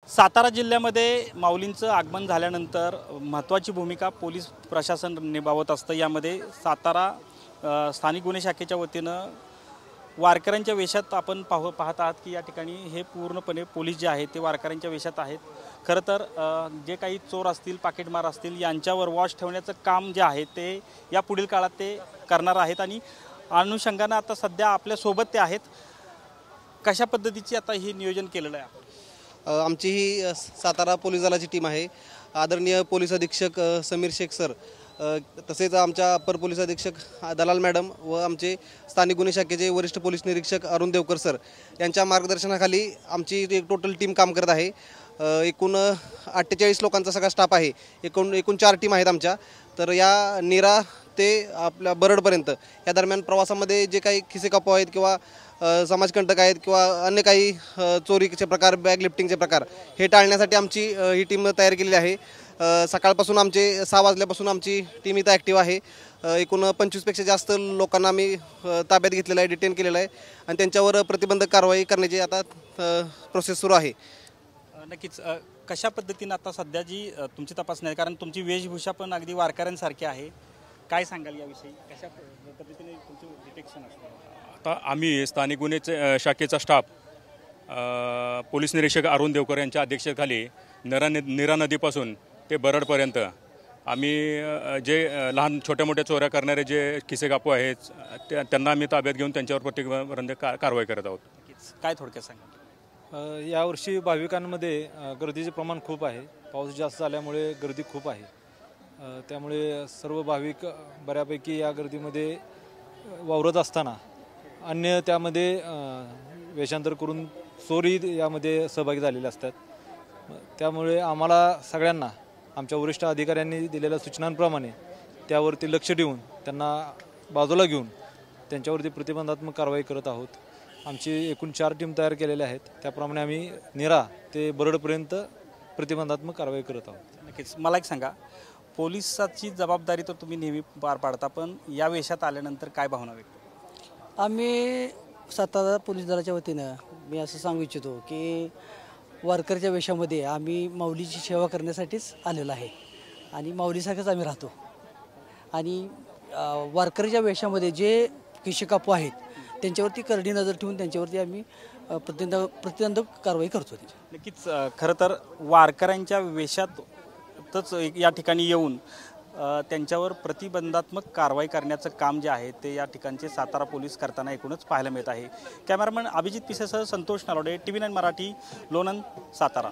सातारा जिल्ह्यामध्ये माऊलींचं आगमन झाल्यानंतर महत्त्वाची भूमिका पोलीस प्रशासन निभावत असतं। यामध्ये सातारा स्थानिक गुन्हे शाखेच्या वतीनं वारकऱ्यांच्या वेशात आपण पाहत आहात की या ठिकाणी हे पूर्णपणे पोलीस जे आहेत ते वारकऱ्यांच्या वेशात आहेत। खरं तर जे काही चोर असतील, पाकिटमार असतील यांच्यावर वॉच ठेवण्याचं काम जे आहे ते या पुढील काळात ते करणार आहेत आणि अनुषंगानं आता सध्या आपल्यासोबत ते आहेत। कशा पद्धतीची आता हे नियोजन केलेलं आहे? आमची ही सातारा पोलीस दलाची टीम आहे। आदरणीय पोलीस अधीक्षक समीर शेख सर, तसेच आमच्या अपर पोलीस अधीक्षक दलाल मॅडम व आमचे स्थानिक गुन्हे शाखेचे वरिष्ठ पोलीस निरीक्षक अरुण देवकर सर यांच्या मार्गदर्शनाखाली आमची एक टोटल टीम काम करत आहे। एकूण 48 लोकांचा सगळा स्टाफ आहे। एकूण 4 टीम आहेत आमच्या। तर या नीरा ते आपल्या बरडपर्यंत या दरम्यान प्रवासामध्ये जे काही खिसे कापू आहेत किंवा समाजकंटक आहेत किंवा अन्य काही चोरीचे प्रकार, बॅग लिफ्टिंगचे प्रकार हे टाळण्यासाठी आमची ही टीम तयार केलेली आहे। सकाळपासून आमचे 6 वाजल्यापासून आमची टीम इथं ॲक्टिव्ह आहे। एकूण 25पेक्षा जास्त लोकांना आम्ही ताब्यात घेतलेलं आहे, डिटेन केलेलं आहे आणि त्यांच्यावर प्रतिबंधक कारवाई करण्याची आता प्रोसेस सुरू आहे। नक्कीच कशा पद्धतीने आता सध्या जी तुमची तपासणी आहे, कारण तुमची वेशभूषा पण अगदी वारकऱ्यांसारखी आहे, काय सांगाल याविषयी? कशा पद्धतीने तुमचं डिटेक्शन असतं? आता आम्ही स्थानिक गुन्हे शाखेचा स्टाफ पोलीस निरीक्षक अरुण देवकर यांच्या अध्यक्षतेखाली नीरा नदीपासून ते बरडपर्यंत आम्ही जे लहान छोट्या मोठ्या चोऱ्या करणारे जे खिसे कापू आहेत त्यांना आम्ही ताब्यात घेऊन त्यांच्यावर प्रतिबंध कारवाई करत आहोत। काय थोडक्यात सांगा? यावर्षी भाविकांमध्ये गर्दीचे प्रमाण खूप आहे। पाऊस जास्त झाल्यामुळे गर्दी खूप आहे, त्यामुळे सर्व भाविक बऱ्यापैकी या गर्दीमध्ये वावरत असताना अन्य त्यामध्ये वेषांतर करून चोरी यामध्ये सहभागी झालेले असतात। त्यामुळे आम्हाला सगळ्यांना आमच्या वरिष्ठ अधिकाऱ्यांनी दिलेल्या सूचनांप्रमाणे त्यावरती लक्ष ठेवून त्यांना बाजूला घेऊन त्यांच्यावरती प्रतिबंधात्मक कारवाई करत आहोत। आमची एकूण 4 टीम तयार केलेल्या आहेत, त्याप्रमाणे आम्ही नीरा ते बरडपर्यंत प्रतिबंधात्मक कारवाई करत आहोत। नक्कीच मला एक सांगा, पोलिसाची जबाबदारी तर तुम्ही नेहमी पार पाडता, पण या वेशात आल्यानंतर काय भावना व्यक्त? आम्ही सातारा पोलीस दलाच्या वतीनं मी असं सांगू इच्छितो की वारकरच्या वेशामध्ये आम्ही माऊलीची सेवा करण्यासाठीच आलेलो आहे आणि माऊलीसारखंच आम्ही राहतो आणि वारकरीच्या वेशामध्ये जे खिसे कापू आहेत त्यांच्यावरती करडी नजर ठेवून त्यांच्यावरती आम्ही प्रतिबंधक कारवाई करतो। नक्कीच खरं तर वारकऱ्यांच्या वेशातच या ठिकाणी येऊन त्यांच्यावर प्रतिबंधात्मक कारवाई करण्याचं काम जे आहे ते या ठिकाणचे सातारा पोलीस करताना एकूणच पाहायला मिळत आहे। कॅमेरामॅन अभिजित पिसेसह संतोष नालोडे, TV9 मराठी, लोणंद, सातारा।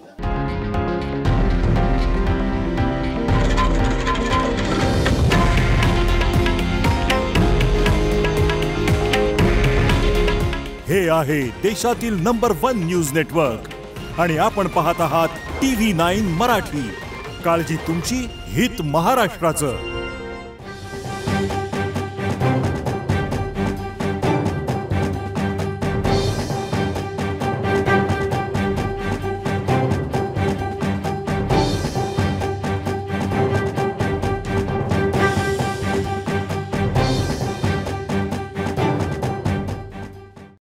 हे आहे देशातील नंबर 1 न्यूज नेटवर्क आणि आपण पाहत आहात TV9 मराठी। काळजी तुमची, हित महाराष्ट्राचं।